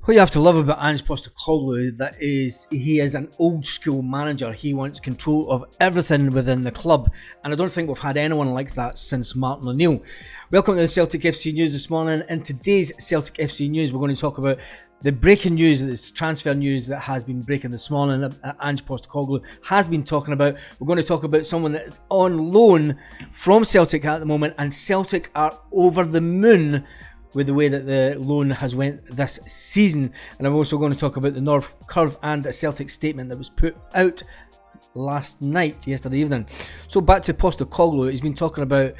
What you have to love about Ange Postecoglou that is he is an old school manager. He wants control of everything within the club, and I don't think we've had anyone like that since Martin O'Neill. Welcome to the Celtic FC News this morning. In today's Celtic FC News, we're going to talk about the breaking news, this transfer news that has been breaking this morning that Ange Postecoglou has been talking about. We're going to talk about someone that is on loan from Celtic at the moment, and Celtic are over the moon with the way that the loan has went this season. And I'm also going to talk about the North Curve and a Celtic statement that was put out yesterday evening. So back to Postecoglou, he's been talking about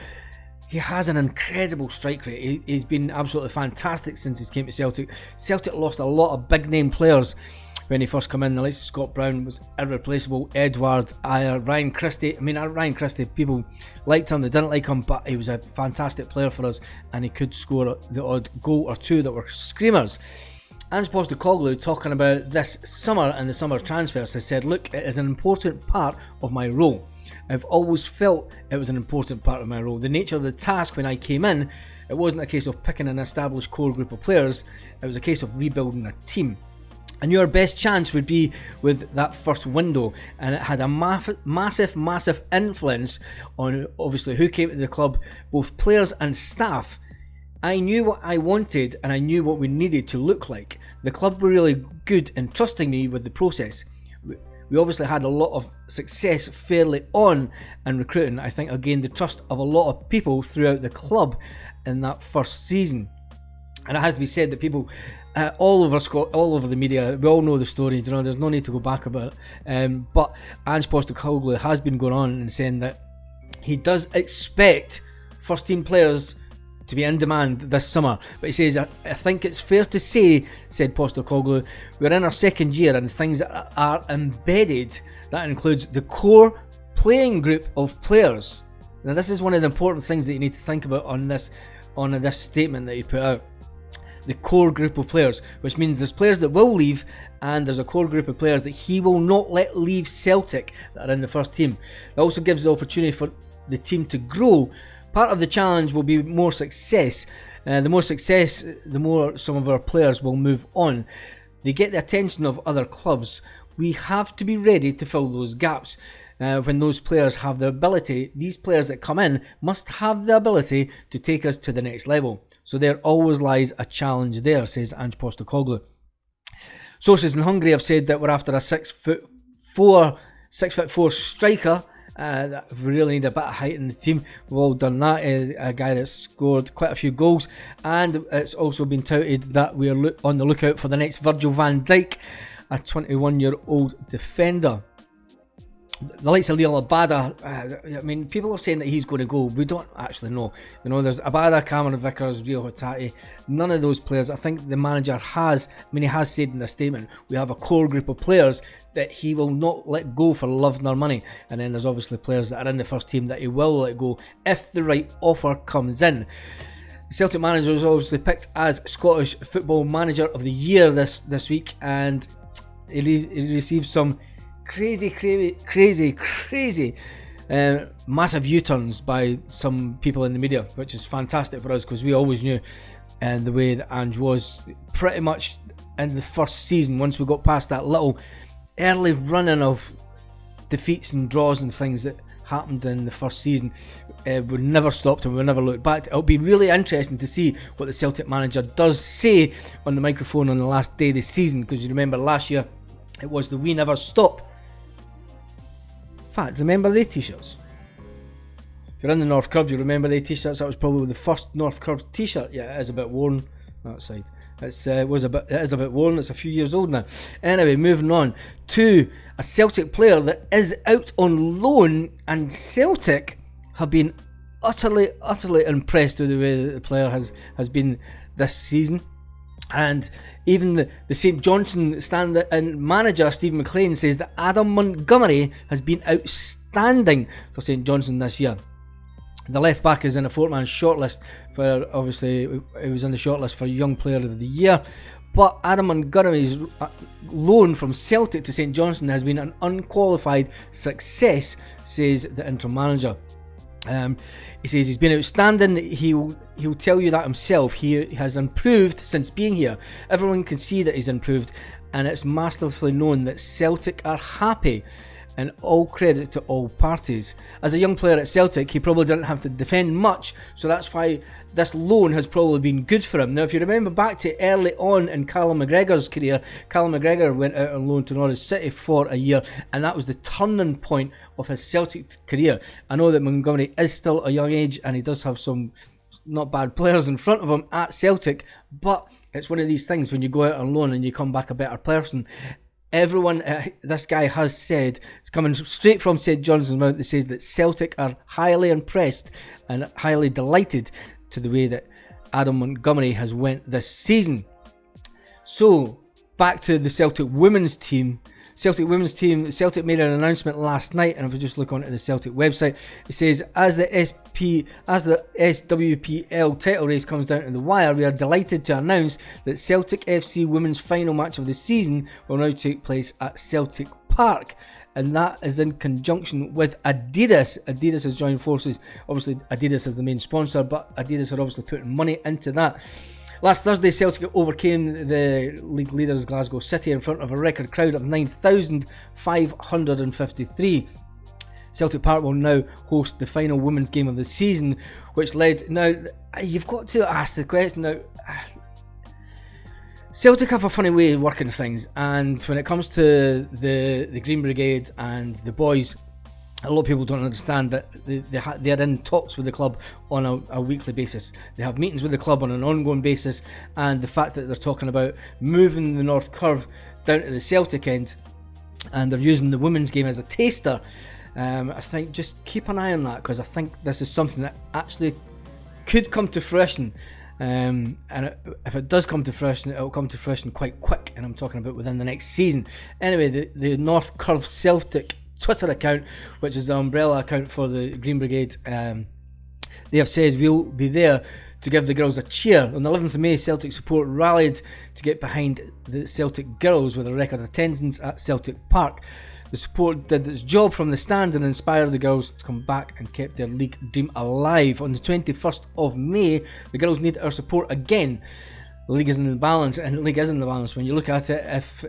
he has an incredible strike rate. He's been absolutely fantastic since he came to Celtic. Celtic lost a lot of big name players when he first came in. The likes of Scott Brown was irreplaceable. Edwards, Ayer, Ryan Christie. Ryan Christie, people liked him, they didn't like him, but he was a fantastic player for us and he could score the odd goal or two that were screamers. Ange Postecoglou, talking about this summer and the summer transfers, has said, look, it is an important part of my role. I've always felt it was an important part of my role. The nature of the task when I came in, it wasn't a case of picking an established core group of players, it was a case of rebuilding a team. And your best chance would be with that first window, and it had a massive influence on obviously who came to the club, both players and staff. I knew what I wanted and I knew what we needed to look like. The club were really good in trusting me with the process. We obviously had a lot of success fairly on in recruiting. I think again the trust of a lot of people throughout the club in that first season. And it has to be said that people all over the media, we all know the story, there's no need to go back about it. But Ange Postecoglou has been going on and saying that he does expect first team players to be in demand this summer. But he says, I think it's fair to say, said Postecoglou, we're in our second year and things are embedded. That includes the core playing group of players. Now this is one of the important things that you need to think about on this statement that he put out. The core group of players, which means there's players that will leave and there's a core group of players that he will not let leave Celtic that are in the first team. It also gives the opportunity for the team to grow. Part of the challenge will be more success. The more success, the more some of our players will move on. They get the attention of other clubs. We have to be ready to fill those gaps. When those players have the ability, these players that come in must have the ability to take us to the next level. So there always lies a challenge there, says Ange Postecoglou. Sources in Hungary have said that we're after a 6'4" striker. We really need a bit of height in the team. We've all done that. A guy that's scored quite a few goals, and it's also been touted that we're on the lookout for the next Virgil van Dijk, a 21-year-old defender. The likes of Liel Abada, people are saying that he's going to go. We don't actually know. There's Abada, Cameron Vickers, Rio Hatate. None of those players. I think the manager has, he has said in the statement, we have a core group of players that he will not let go for love nor money. And then there's obviously players that are in the first team that he will let go if the right offer comes in. The Celtic manager was obviously picked as Scottish Football Manager of the Year this week, and he received some crazy massive U-turns by some people in the media, which is fantastic for us because we always knew the way that Ange was pretty much in the first season. Once we got past that little early running of defeats and draws and things that happened in the first season, we never stopped and we never looked back. It'll be really interesting to see what the Celtic manager does say on the microphone on the last day of the season, because you remember last year it was the "We Never Stop." In fact, remember the t-shirts? If you're in the North Curve, you remember the t-shirts. That was probably the first North Curve t-shirt. Yeah, it is a bit worn that side. It is a bit worn. It's a few years old now. Anyway, moving on to a Celtic player that is out on loan, and Celtic have been utterly impressed with the way that the player has been this season. And even the St Johnstone stand-in manager Stephen McLean says that Adam Montgomery has been outstanding for St Johnstone this year. The left back is in a 4-man shortlist for, obviously he was in the shortlist for Young Player of the Year, but Adam Montgomery's loan from Celtic to St Johnstone has been an unqualified success, says the interim manager. He says he's been outstanding. he'll tell you that himself. He has improved since being here. Everyone can see that he's improved, and it's masterfully known that Celtic are happy, and all credit to all parties. As a young player at Celtic, he probably didn't have to defend much, so that's why this loan has probably been good for him. Now, if you remember back to early on in Callum McGregor's career, Callum McGregor went out on loan to Norwich City for a year, and that was the turning point of his Celtic career. I know that Montgomery is still a young age, and he does have some not bad players in front of him at Celtic, but it's one of these things when you go out on loan and you come back a better person. Everyone, this guy has said, it's coming straight from St Johnstone's mouth, that says that Celtic are highly impressed and highly delighted to the way that Adam Montgomery has went this season. So, back to the Celtic women's team. Celtic made an announcement last night, and if we just look onto the Celtic website, it says, as the SWPL title race comes down to the wire, we are delighted to announce that Celtic FC women's final match of the season will now take place at Celtic Park, and that is in conjunction with Adidas. Adidas has joined forces. Obviously, Adidas is the main sponsor, but Adidas are obviously putting money into that. Last Thursday, Celtic overcame the league leaders Glasgow City in front of a record crowd of 9,553. Celtic Park will now host the final women's game of the season, which led... Now, you've got to ask the question now... Celtic have a funny way of working things, and when it comes to the Green Brigade and the boys, a lot of people don't understand that they're in talks with the club on a weekly basis. They have meetings with the club on an ongoing basis, and the fact that they're talking about moving the North Curve down to the Celtic end, and they're using the women's game as a taster, I think just keep an eye on that, because I think this is something that actually could come to fruition. And if it does come to fruition, it'll come to fruition quite quick, and I'm talking about within the next season. Anyway, the North Curve Celtic Twitter account, which is the umbrella account for the Green Brigade, they have said we'll be there to give the girls a cheer. On the 11th of May, Celtic support rallied to get behind the Celtic girls with a record attendance at Celtic Park. The support did its job from the stands and inspired the girls to come back and kept their league dream alive. On the 21st of May, the girls need our support again. The league is in the balance, and the league is in the balance. When you look at it, if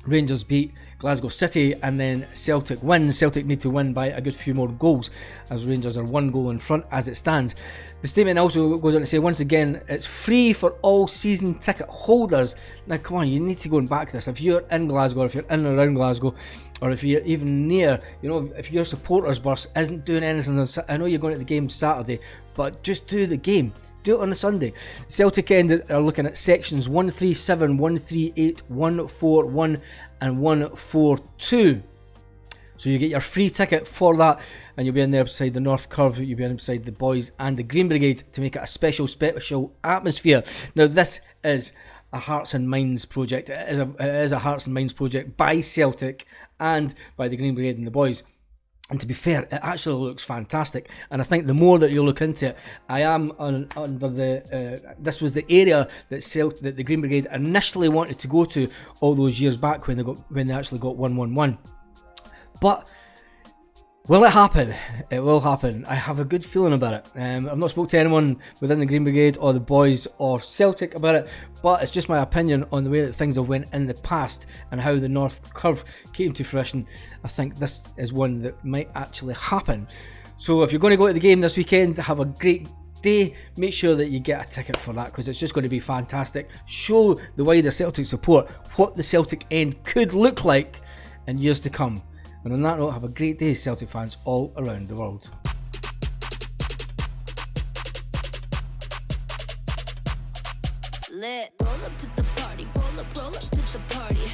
Rangers beat Glasgow City and then Celtic win, Celtic need to win by a good few more goals, as Rangers are one goal in front as it stands. The statement also goes on to say, once again, it's free for all season ticket holders. Now come on, you need to go and back this. If you're in Glasgow, or if you're in and around Glasgow, or if you're even near, if your supporters bus isn't doing anything, I know you're going to the game Saturday, but just do the game. Do it on a Sunday. Celtic end are looking at sections 137, 138, 141 and 142. So you get your free ticket for that, and you'll be in there beside the North Curve, you'll be in beside the boys and the Green Brigade to make it a special atmosphere. Now this is a Hearts and Minds project. It is a Hearts and Minds project by Celtic and by the Green Brigade and the boys. And to be fair, it actually looks fantastic. And I think the more that you look into it, I am under the... this was the area that the Green Brigade initially wanted to go to all those years back when they actually got 111. But will it happen? It will happen. I have a good feeling about it. I've not spoke to anyone within the Green Brigade or the boys or Celtic about it, but it's just my opinion on the way that things have went in the past and how the North Curve came to fruition. I think this is one that might actually happen. So if you're going to go to the game this weekend, have a great day. Make sure that you get a ticket for that, because it's just going to be fantastic. Show the wider Celtic support what the Celtic end could look like in years to come. And on that note, have a great day, Celtic fans all around the world. Lit. Roll up to the party, roll up to the party.